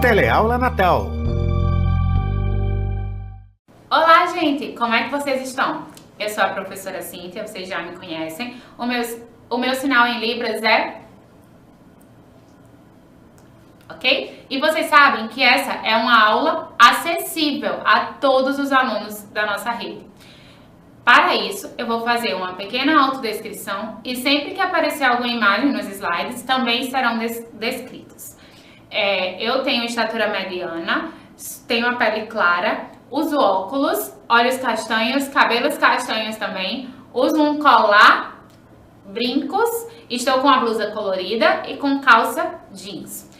Teleaula Natal. Olá, gente! Como é que vocês estão? Eu sou a professora Cíntia, vocês já me conhecem. O meu sinal em Libras é... Ok? E vocês sabem que essa é uma aula acessível a todos os alunos da nossa rede. Para isso, eu vou fazer uma pequena autodescrição e sempre que aparecer alguma imagem nos slides, também serão descritos. Eu tenho estatura mediana, tenho a pele clara, uso óculos, olhos castanhos, cabelos castanhos também, uso um colar, brincos, estou com a blusa colorida e com calça jeans.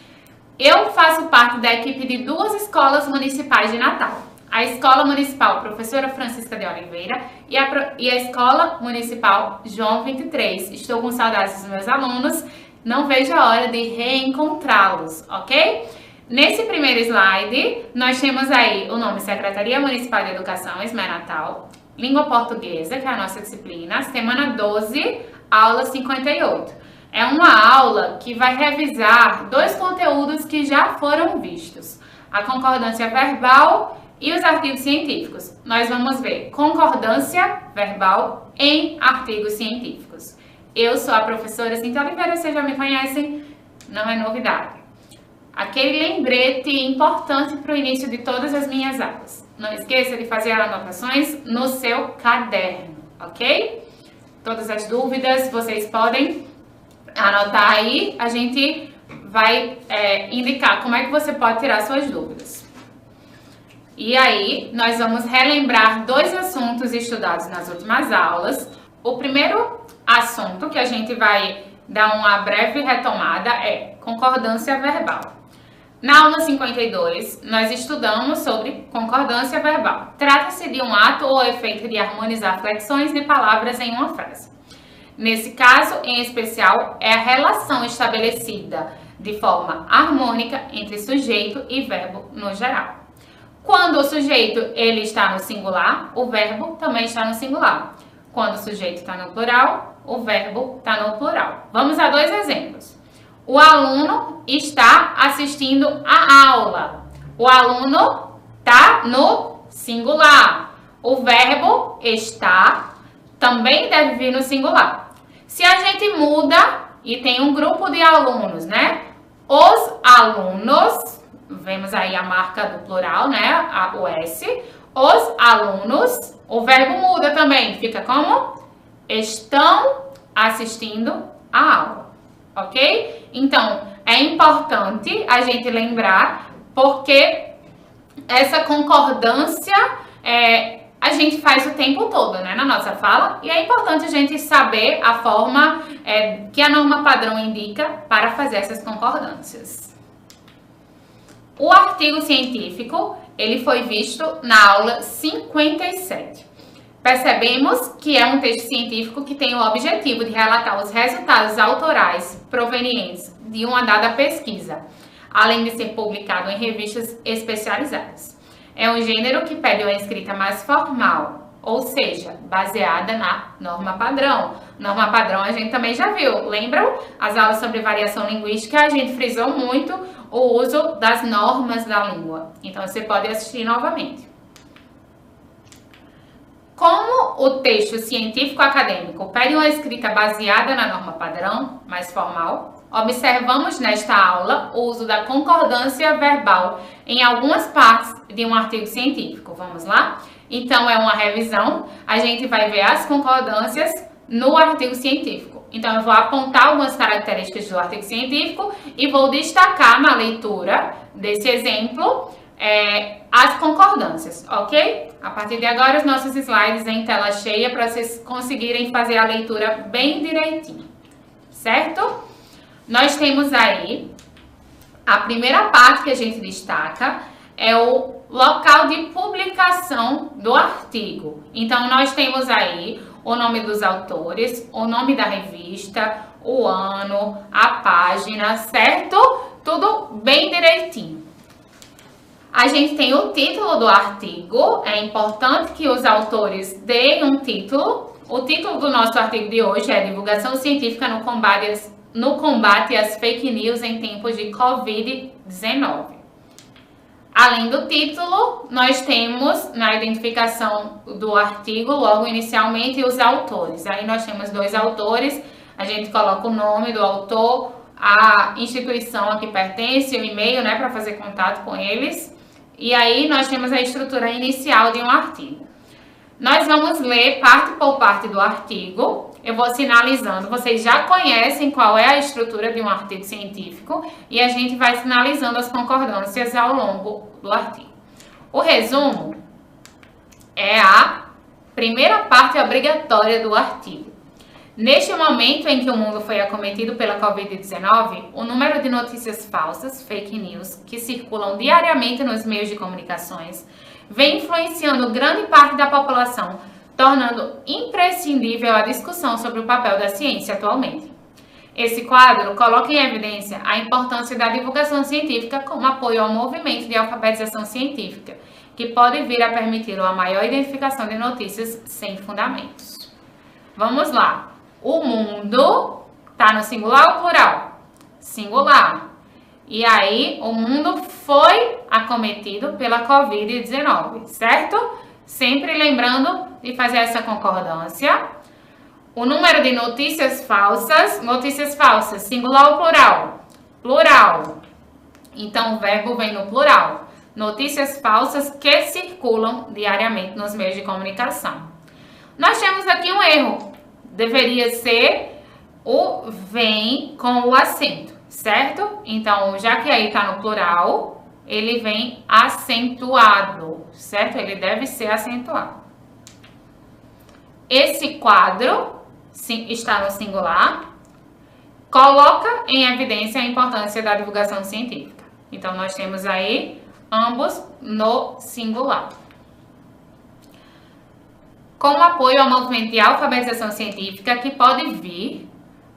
Eu faço parte da equipe de 2 escolas municipais de Natal. A Escola Municipal Professora Francisca de Oliveira e a Escola Municipal João 23. Estou com saudades dos meus alunos, não vejo a hora de reencontrá-los, ok? Nesse primeiro slide, nós temos aí o nome Secretaria Municipal de Educação, SME Natal, Língua Portuguesa, que é a nossa disciplina, semana 12, aula 58. É uma aula que vai revisar 2 conteúdos que já foram vistos, a concordância verbal e os artigos científicos. Nós vamos ver concordância verbal em artigos científicos. Eu sou a professora Cíntia Oliveira, vocês já me conhecem, não é novidade. Aquele lembrete importante para o início de todas as minhas aulas. Não esqueça de fazer anotações no seu caderno, ok? Todas as dúvidas vocês podem anotar aí, a gente vai indicar como é que você pode tirar suas dúvidas. E aí, nós vamos relembrar 2 assuntos estudados nas últimas aulas. O primeiro assunto que a gente vai dar uma breve retomada é concordância verbal. Na aula 52, nós estudamos sobre concordância verbal. Trata-se de um ato ou efeito de harmonizar flexões de palavras em uma frase. Nesse caso, em especial, é a relação estabelecida de forma harmônica entre sujeito e verbo no geral. Quando o sujeito ele está no singular, o verbo também está no singular. Quando o sujeito está no plural, o verbo está no plural. Vamos a 2 exemplos. O aluno está assistindo a aula. O aluno está no singular. O verbo está também deve vir no singular. Se a gente muda e tem um grupo de alunos, né? Os alunos, vemos aí a marca do plural, né? O S. Os alunos, o verbo muda também. Fica como? Estão assistindo a aula, ok? Então, é importante a gente lembrar porque essa concordância a gente faz o tempo todo, né, na nossa fala, e é importante a gente saber a forma que a norma padrão indica para fazer essas concordâncias. O artigo científico, ele foi visto na aula 57. Percebemos que é um texto científico que tem o objetivo de relatar os resultados autorais provenientes de uma dada pesquisa, além de ser publicado em revistas especializadas. É um gênero que pede uma escrita mais formal, ou seja, baseada na norma padrão. Norma padrão a gente também já viu, lembram? As aulas sobre variação linguística, a gente frisou muito o uso das normas da língua. Então, você pode assistir novamente. Como o texto científico acadêmico pede uma escrita baseada na norma padrão, mais formal, observamos nesta aula o uso da concordância verbal em algumas partes de um artigo científico. Vamos lá? Então, é uma revisão. A gente vai ver as concordâncias no artigo científico. Então, eu vou apontar algumas características do artigo científico e vou destacar na leitura desse exemplo as concordâncias, ok? A partir de agora, os nossos slides em tela cheia para vocês conseguirem fazer a leitura bem direitinho, certo? Nós temos aí a primeira parte que a gente destaca é o local de publicação do artigo. Então, nós temos aí o nome dos autores, o nome da revista, o ano, a página, certo? Tudo bem direitinho. A gente tem o título do artigo, é importante que os autores deem um título. O título do nosso artigo de hoje é Divulgação Científica no Combate às Fake News em Tempos de Covid-19. Além do título, nós temos na identificação do artigo, logo inicialmente, os autores. Aí nós temos 2 autores, a gente coloca o nome do autor, a instituição a que pertence, o e-mail, né, para fazer contato com eles. E aí nós temos a estrutura inicial de um artigo. Nós vamos ler parte por parte do artigo. Eu vou sinalizando, vocês já conhecem qual é a estrutura de um artigo científico e a gente vai sinalizando as concordâncias ao longo do artigo. O resumo é a primeira parte obrigatória do artigo. Neste momento em que o mundo foi acometido pela Covid-19, o número de notícias falsas, fake news, que circulam diariamente nos meios de comunicações, vem influenciando grande parte da população, tornando imprescindível a discussão sobre o papel da ciência atualmente. Esse quadro coloca em evidência a importância da divulgação científica como apoio ao movimento de alfabetização científica, que pode vir a permitir uma maior identificação de notícias sem fundamentos. Vamos lá. O mundo está no singular ou plural? Singular. E aí, o mundo foi acometido pela Covid-19, certo? Sempre lembrando de fazer essa concordância. O número de notícias falsas, singular ou plural? Plural. Então, o verbo vem no plural. Notícias falsas que circulam diariamente nos meios de comunicação. Nós temos aqui um erro. Deveria ser o vem com o acento, certo? Então, já que aí está no plural, ele vem acentuado, certo? Ele deve ser acentuado. Esse quadro está no singular, coloca em evidência a importância da divulgação científica. Então, nós temos aí ambos no singular. Como apoio ao movimento de alfabetização científica que pode vir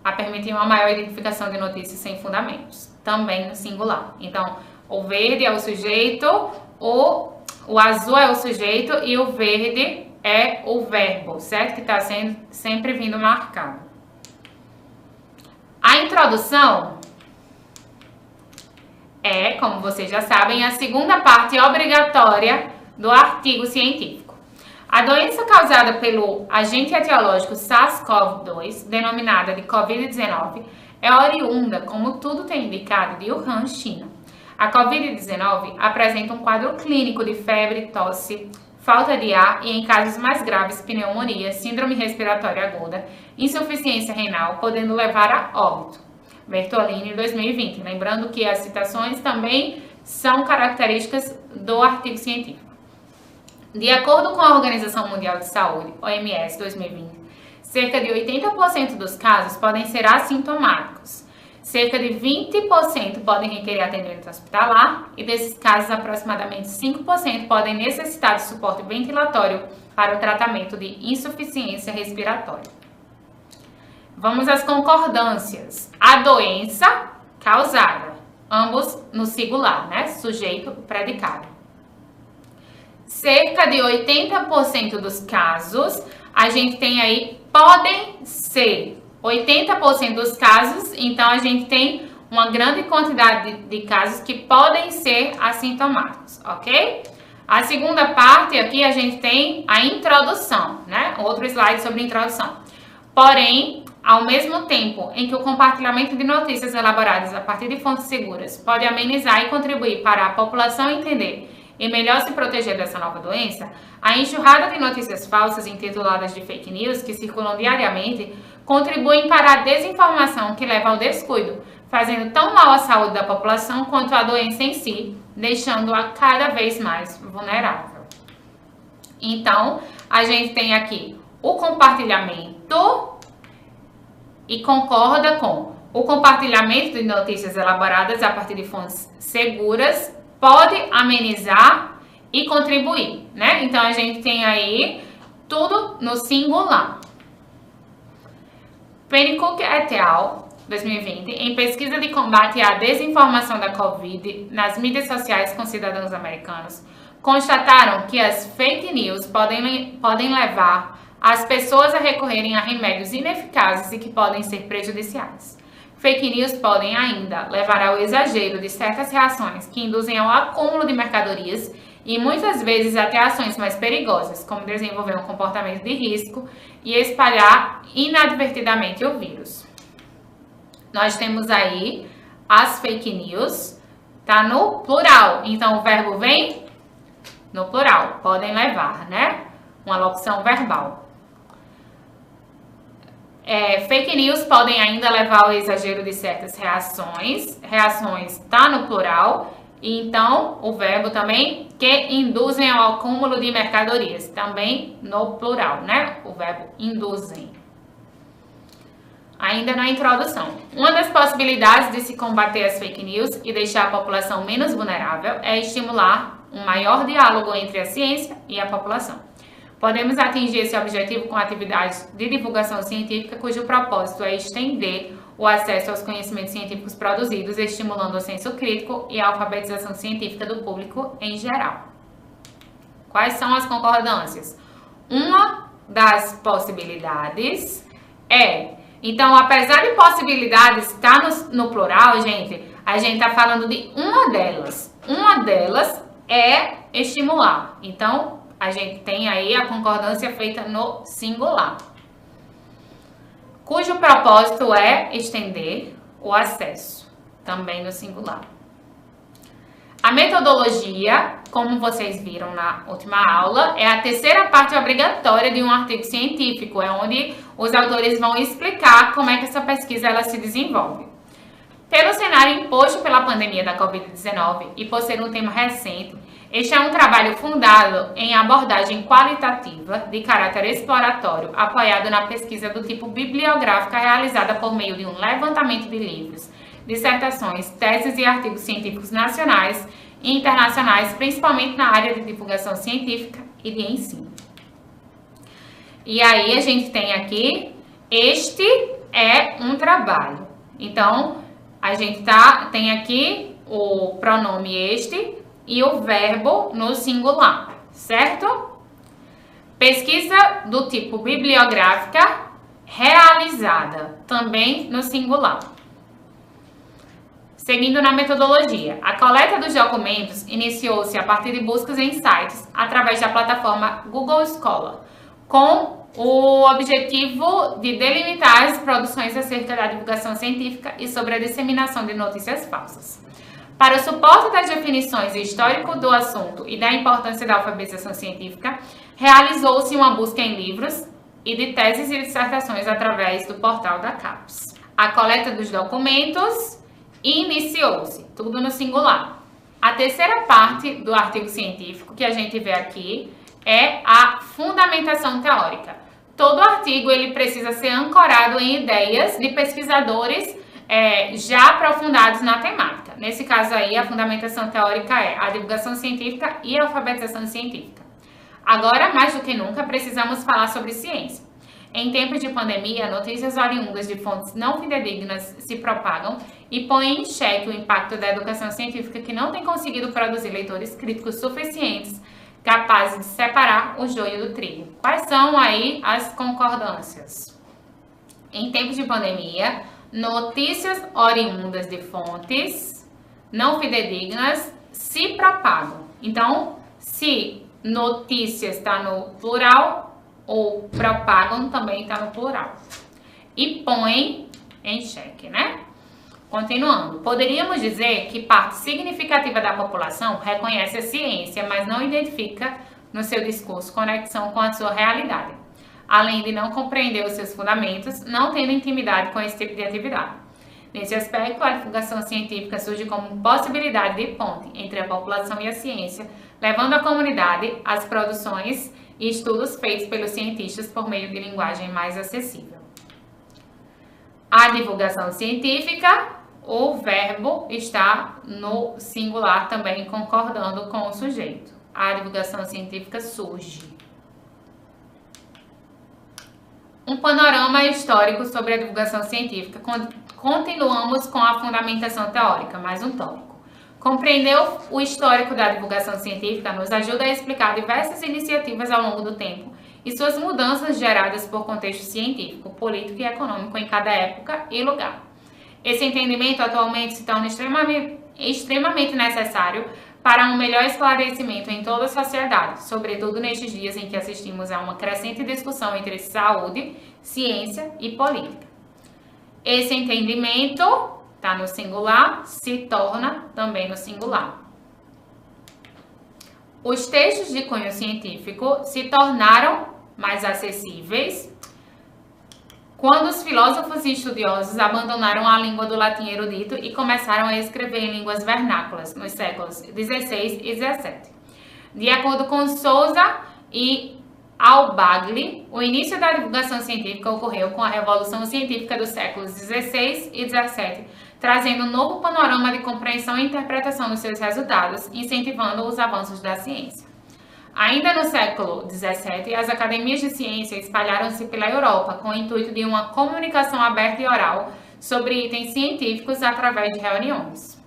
a permitir uma maior identificação de notícias sem fundamentos, também no singular. Então, o verde é o sujeito, o azul é o sujeito e o verde é o verbo, certo? Que está sempre vindo marcado. A introdução é, como vocês já sabem, a segunda parte obrigatória do artigo científico. A doença causada pelo agente etiológico SARS-CoV-2, denominada de Covid-19, é oriunda, como tudo tem indicado, de Wuhan, China. A Covid-19 apresenta um quadro clínico de febre, tosse, falta de ar e, em casos mais graves, pneumonia, síndrome respiratória aguda, insuficiência renal, podendo levar a óbito. Bertolini, 2020. Lembrando que as citações também são características do artigo científico. De acordo com a Organização Mundial de Saúde, OMS 2020, cerca de 80% dos casos podem ser assintomáticos. Cerca de 20% podem requerer atendimento hospitalar e desses casos, aproximadamente 5% podem necessitar de suporte ventilatório para o tratamento de insuficiência respiratória. Vamos às concordâncias. A doença causada, ambos no singular, né? Sujeito, predicado. Cerca de 80% dos casos, a gente tem aí, podem ser 80% dos casos, então a gente tem uma grande quantidade de casos que podem ser assintomáticos, ok? A segunda parte aqui a gente tem a introdução, né? Outro slide sobre introdução. Porém, ao mesmo tempo em que o compartilhamento de notícias elaboradas a partir de fontes seguras pode amenizar e contribuir para a população entender e melhor se proteger dessa nova doença, a enxurrada de notícias falsas intituladas de fake news que circulam diariamente contribuem para a desinformação que leva ao descuido, fazendo tão mal à saúde da população quanto à doença em si, deixando-a cada vez mais vulnerável. Então, a gente tem aqui o compartilhamento e concorda com o compartilhamento de notícias elaboradas a partir de fontes seguras pode amenizar e contribuir, né? Então, a gente tem aí tudo no singular. Pennycook et al., 2020, em pesquisa de combate à desinformação da Covid nas mídias sociais com cidadãos americanos, constataram que as fake news podem levar as pessoas a recorrerem a remédios ineficazes e que podem ser prejudiciais. Fake news podem ainda levar ao exagero de certas reações que induzem ao acúmulo de mercadorias e muitas vezes até ações mais perigosas, como desenvolver um comportamento de risco e espalhar inadvertidamente o vírus. Nós temos aí as fake news, tá no plural, então o verbo vem no plural, podem levar, né? Uma locução verbal. Fake news podem ainda levar ao exagero de certas reações tá no plural, e então o verbo também que induzem ao acúmulo de mercadorias, também no plural, né? O verbo induzem. Ainda na introdução, uma das possibilidades de se combater as fake news e deixar a população menos vulnerável é estimular um maior diálogo entre a ciência e a população. Podemos atingir esse objetivo com atividades de divulgação científica, cujo propósito é estender o acesso aos conhecimentos científicos produzidos, estimulando o senso crítico e a alfabetização científica do público em geral. Quais são as concordâncias? Uma das possibilidades então, apesar de possibilidades estar no plural, gente, a gente está falando de uma delas. Uma delas é estimular. Então, a gente tem aí a concordância feita no singular, cujo propósito é estender o acesso, também no singular. A metodologia, como vocês viram na última aula, é a terceira parte obrigatória de um artigo científico, é onde os autores vão explicar como é que essa pesquisa ela se desenvolve. Pelo cenário imposto pela pandemia da Covid-19 e por ser um tema recente, este é um trabalho fundado em abordagem qualitativa de caráter exploratório, apoiado na pesquisa do tipo bibliográfica realizada por meio de um levantamento de livros, dissertações, teses e artigos científicos nacionais e internacionais, principalmente na área de divulgação científica e de ensino. E aí a gente tem aqui, este é um trabalho. Então, a gente tem aqui o pronome este e o verbo no singular, certo? Pesquisa do tipo bibliográfica realizada, também no singular. Seguindo na metodologia, a coleta dos documentos iniciou-se a partir de buscas em sites através da plataforma Google Scholar, com o objetivo de delimitar as produções acerca da divulgação científica e sobre a disseminação de notícias falsas. Para o suporte das definições histórico do assunto e da importância da alfabetização científica, realizou-se uma busca em livros e de teses e dissertações através do portal da CAPES. A coleta dos documentos iniciou-se, tudo no singular. A terceira parte do artigo científico que a gente vê aqui é a fundamentação teórica. Todo artigo ele precisa ser ancorado em ideias de pesquisadores já aprofundados na temática. Nesse caso aí, a fundamentação teórica é a divulgação científica e a alfabetização científica. Agora, mais do que nunca, precisamos falar sobre ciência. Em tempos de pandemia, notícias oriundas de fontes não fidedignas se propagam e põem em xeque o impacto da educação científica que não tem conseguido produzir leitores críticos suficientes capazes de separar o joio do trigo. Quais são aí as concordâncias? Em tempos de pandemia, notícias oriundas de fontes não fidedignas se propagam. Então, se notícias está no plural, ou propagam também está no plural. E põem em xeque, né? Continuando, poderíamos dizer que parte significativa da população reconhece a ciência, mas não identifica no seu discurso conexão com a sua realidade, além de não compreender os seus fundamentos, não tendo intimidade com esse tipo de atividade. Nesse aspecto, a divulgação científica surge como possibilidade de ponte entre a população e a ciência, levando à comunidade as produções e estudos feitos pelos cientistas por meio de linguagem mais acessível. A divulgação científica, o verbo está no singular também concordando com o sujeito. A divulgação científica surge. Um panorama histórico sobre a divulgação científica. Continuamos com a fundamentação teórica, mais um tópico. Compreender o histórico da divulgação científica nos ajuda a explicar diversas iniciativas ao longo do tempo e suas mudanças geradas por contexto científico, político e econômico em cada época e lugar. Esse entendimento atualmente se torna extremamente necessário para um melhor esclarecimento em toda a sociedade, sobretudo nestes dias em que assistimos a uma crescente discussão entre saúde, ciência e política. Esse entendimento está no singular, se torna também no singular. Os textos de cunho científico se tornaram mais acessíveis quando os filósofos e estudiosos abandonaram a língua do latim erudito e começaram a escrever em línguas vernáculas nos séculos XVI e XVII. De acordo com Souza e Al-Bagli, o início da divulgação científica ocorreu com a Revolução Científica dos séculos XVI e XVII, trazendo um novo panorama de compreensão e interpretação dos seus resultados, incentivando os avanços da ciência. Ainda no século XVII, as academias de ciência espalharam-se pela Europa com o intuito de uma comunicação aberta e oral sobre itens científicos através de reuniões.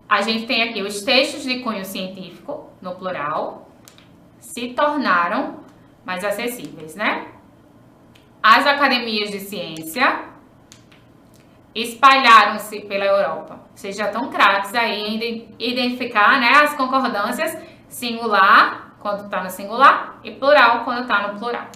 A gente tem aqui os textos de cunho científico, no plural, se tornaram mais acessíveis, né? As academias de ciência espalharam-se pela Europa. Vocês já estão craques aí em identificar, né, as concordâncias singular, quando está no singular, e plural, quando está no plural.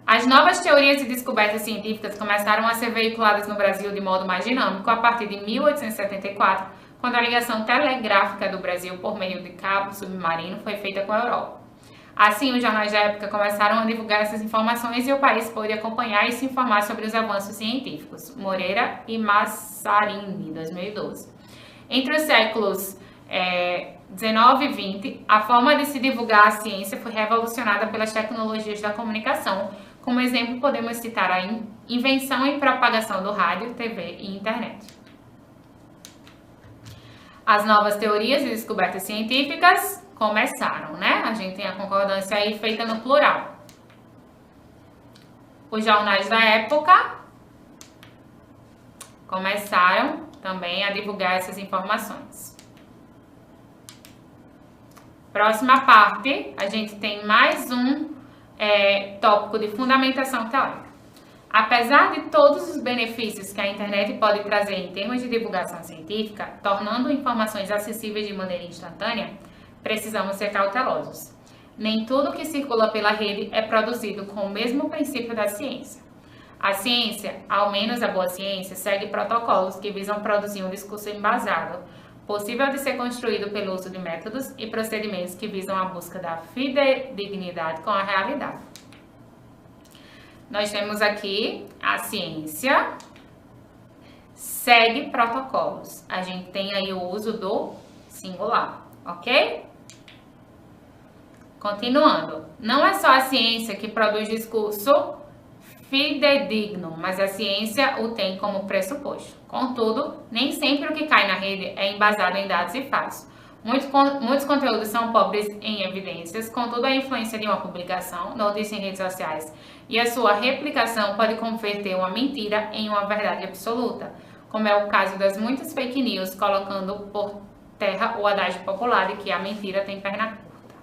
As novas teorias e descobertas científicas começaram a ser veiculadas no Brasil de modo mais dinâmico a partir de 1874, quando a ligação telegráfica do Brasil por meio de cabo submarino foi feita com a Europa. Assim, os jornais da época começaram a divulgar essas informações e o país pôde acompanhar e se informar sobre os avanços científicos. Moreira e Massarini, 2012. Entre os séculos 19 e 20, a forma de se divulgar a ciência foi revolucionada pelas tecnologias da comunicação. Como exemplo, podemos citar a invenção e propagação do rádio, TV e internet. As novas teorias e descobertas científicas começaram, né? A gente tem a concordância aí feita no plural. Os jornais da época começaram também a divulgar essas informações. Próxima parte, a gente tem mais um tópico de fundamentação teórica. Apesar de todos os benefícios que a internet pode trazer em termos de divulgação científica, tornando informações acessíveis de maneira instantânea, precisamos ser cautelosos. Nem tudo que circula pela rede é produzido com o mesmo princípio da ciência. A ciência, ao menos a boa ciência, segue protocolos que visam produzir um discurso embasado, possível de ser construído pelo uso de métodos e procedimentos que visam a busca da fidedignidade com a realidade. Nós temos aqui a ciência segue protocolos. A gente tem aí o uso do singular, ok? Continuando. Não é só a ciência que produz discurso fidedigno, mas a ciência o tem como pressuposto. Contudo, nem sempre o que cai na rede é embasado em dados e fatos. Muitos conteúdos são pobres em evidências, contudo a influência de uma publicação, notícia em redes sociais, e a sua replicação pode converter uma mentira em uma verdade absoluta, como é o caso das muitas fake news, colocando por terra o adágio popular de que a mentira tem perna curta.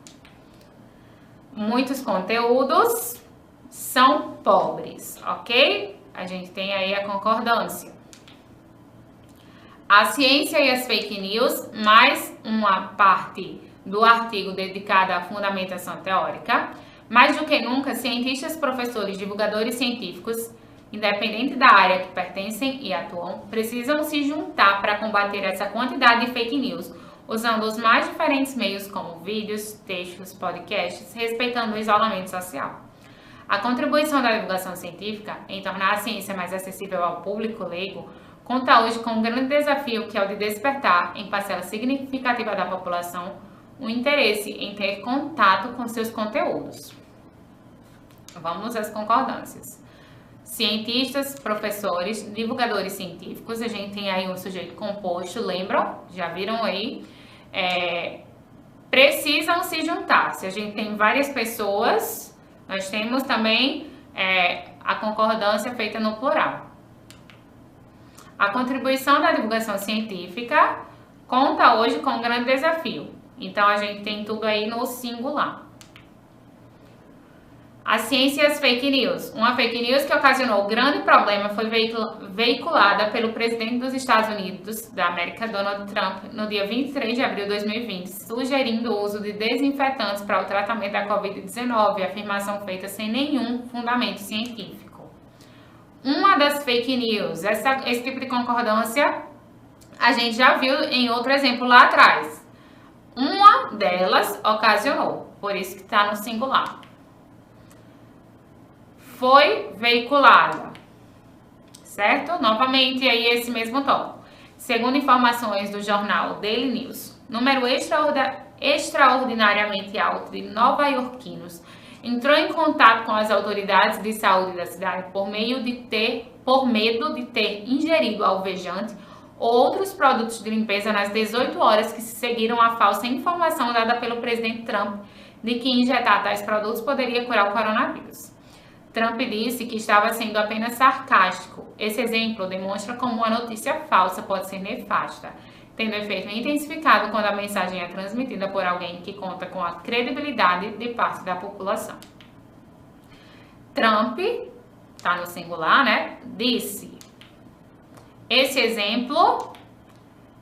Muitos conteúdos são pobres, ok? A gente tem aí a concordância. A ciência e as fake news, mais uma parte do artigo dedicada à fundamentação teórica. Mais do que nunca, cientistas, professores, divulgadores científicos, independente da área que pertencem e atuam, precisam se juntar para combater essa quantidade de fake news, usando os mais diferentes meios como vídeos, textos, podcasts, respeitando o isolamento social. A contribuição da divulgação científica em tornar a ciência mais acessível ao público leigo conta hoje com um grande desafio, que é o de despertar, em parcela significativa da população, o interesse em ter contato com seus conteúdos. Vamos às concordâncias. Cientistas, professores, divulgadores científicos, a gente tem aí um sujeito composto, lembram? Já viram aí? Precisam se juntar. Se a gente tem várias pessoas, nós temos também a concordância feita no plural. A contribuição da divulgação científica conta hoje com um grande desafio. Então, a gente tem tudo aí no singular. A ciência e as fake news. Uma fake news que ocasionou grande problema foi veiculada pelo presidente dos Estados Unidos da América, Donald Trump, no dia 23 de abril de 2020, sugerindo o uso de desinfetantes para o tratamento da Covid-19, afirmação feita sem nenhum fundamento científico. Uma das fake news, esse tipo de concordância a gente já viu em outro exemplo lá atrás. Uma delas ocasionou, por isso que está no singular. Foi veiculada, certo? Novamente aí esse mesmo tópico. Segundo informações do jornal Daily News, número extraordinariamente alto de nova-iorquinos entrou em contato com as autoridades de saúde da cidade por medo de ter ingerido alvejante ou outros produtos de limpeza nas 18 horas que se seguiram à falsa informação dada pelo presidente Trump de que injetar tais produtos poderia curar o coronavírus. Trump disse que estava sendo apenas sarcástico. Esse exemplo demonstra como uma notícia falsa pode ser nefasta, tendo efeito intensificado quando a mensagem é transmitida por alguém que conta com a credibilidade de parte da população. Trump, tá no singular, né? Disse. Esse exemplo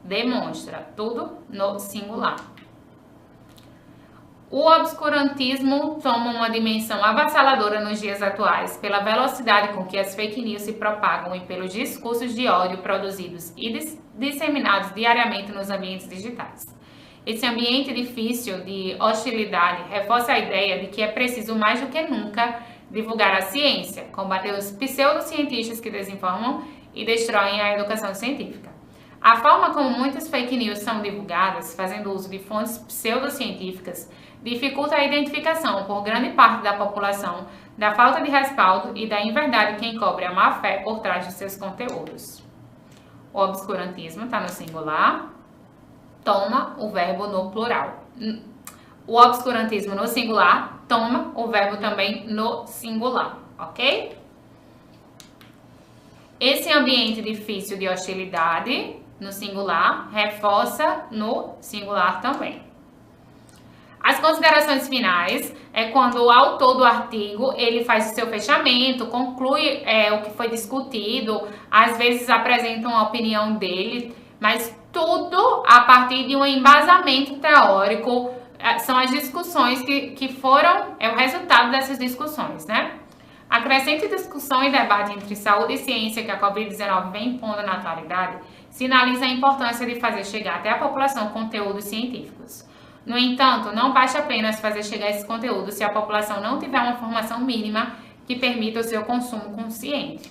demonstra tudo no singular. O obscurantismo toma uma dimensão avassaladora nos dias atuais pela velocidade com que as fake news se propagam e pelos discursos de ódio produzidos e disseminados diariamente nos ambientes digitais. Esse ambiente difícil de hostilidade reforça a ideia de que é preciso mais do que nunca divulgar a ciência, combater os pseudocientistas que desinformam e destroem a educação científica. A forma como muitas fake news são divulgadas, fazendo uso de fontes pseudocientíficas, dificulta a identificação por grande parte da população da falta de respaldo e da inverdade que encobre a má-fé por trás de seus conteúdos. O obscurantismo está no singular, toma o verbo no plural. O obscurantismo no singular toma o verbo também no singular, ok? Esse ambiente difícil de hostilidade, no singular, reforça no singular também. As considerações finais é quando o autor do artigo ele faz o seu fechamento, conclui o que foi discutido, às vezes apresenta uma opinião dele, mas tudo a partir de um embasamento teórico, são as discussões que foram, é o resultado dessas discussões, né? A crescente discussão e debate entre saúde e ciência que a Covid-19 vem impondo na atualidade sinaliza a importância de fazer chegar até a população conteúdos científicos. No entanto, não basta apenas fazer chegar esses conteúdos se a população não tiver uma formação mínima que permita o seu consumo consciente.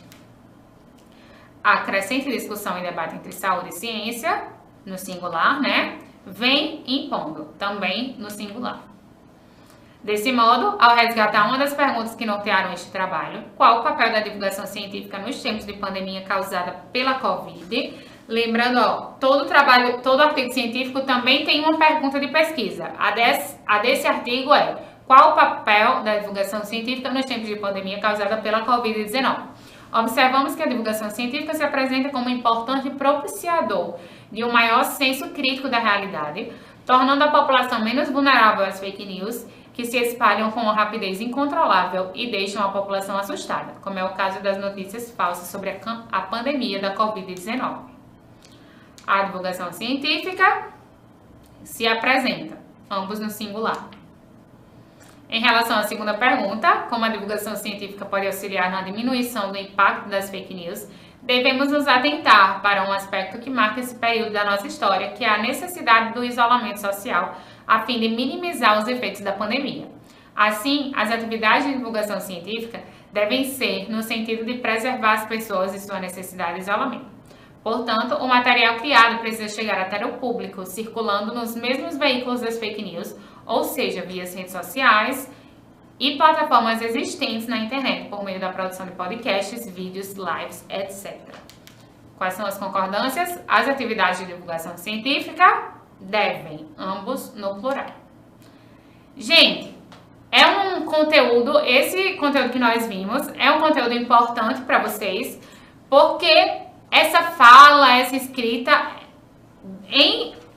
A crescente discussão e debate entre saúde e ciência, no singular, né, vem impondo, também no singular. Desse modo, ao resgatar uma das perguntas que nortearam este trabalho, qual o papel da divulgação científica nos tempos de pandemia causada pela Covid? Lembrando, todo artigo científico também tem uma pergunta de pesquisa. A desse artigo é: qual o papel da divulgação científica nos tempos de pandemia causada pela Covid-19? Observamos que a divulgação científica se apresenta como um importante propiciador de um maior senso crítico da realidade, tornando a população menos vulnerável às fake news, que se espalham com uma rapidez incontrolável e deixam a população assustada, como é o caso das notícias falsas sobre a pandemia da Covid-19. A divulgação científica se apresenta, ambos no singular. Em relação à segunda pergunta, como a divulgação científica pode auxiliar na diminuição do impacto das fake news, devemos nos atentar para um aspecto que marca esse período da nossa história, que é a necessidade do isolamento social, a fim de minimizar os efeitos da pandemia. Assim, as atividades de divulgação científica devem ser no sentido de preservar as pessoas e sua necessidade de isolamento. Portanto, o material criado precisa chegar até o público, circulando nos mesmos veículos das fake news, ou seja, via redes sociais e plataformas existentes na internet, por meio da produção de podcasts, vídeos, lives, etc. Quais são as concordâncias? As atividades de divulgação científica devem, ambos no plural. Gente, é um conteúdo, esse conteúdo que nós vimos, é um conteúdo importante para vocês, porque essa fala, essa escrita,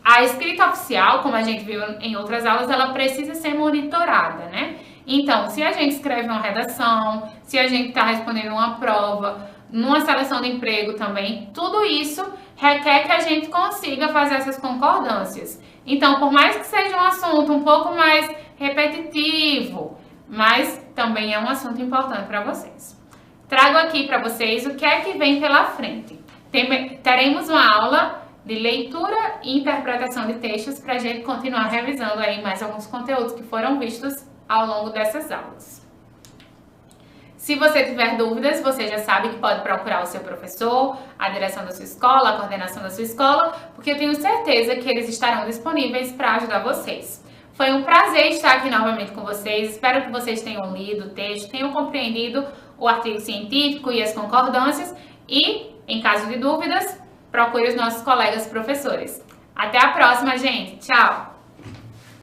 a escrita oficial, como a gente viu em outras aulas, ela precisa ser monitorada, né? Então, se a gente escreve uma redação, se a gente está respondendo uma prova, numa seleção de emprego também, tudo isso requer que a gente consiga fazer essas concordâncias. Então, por mais que seja um assunto um pouco mais repetitivo, mas também é um assunto importante para vocês. Trago aqui para vocês o que é que vem pela frente. Teremos uma aula de leitura e interpretação de textos para a gente continuar revisando aí mais alguns conteúdos que foram vistos ao longo dessas aulas. Se você tiver dúvidas, você já sabe que pode procurar o seu professor, a direção da sua escola, a coordenação da sua escola, porque eu tenho certeza que eles estarão disponíveis para ajudar vocês. Foi um prazer estar aqui novamente com vocês, espero que vocês tenham lido o texto, tenham compreendido o artigo científico e as concordâncias e, em caso de dúvidas, procure os nossos colegas professores. Até a próxima, gente! Tchau!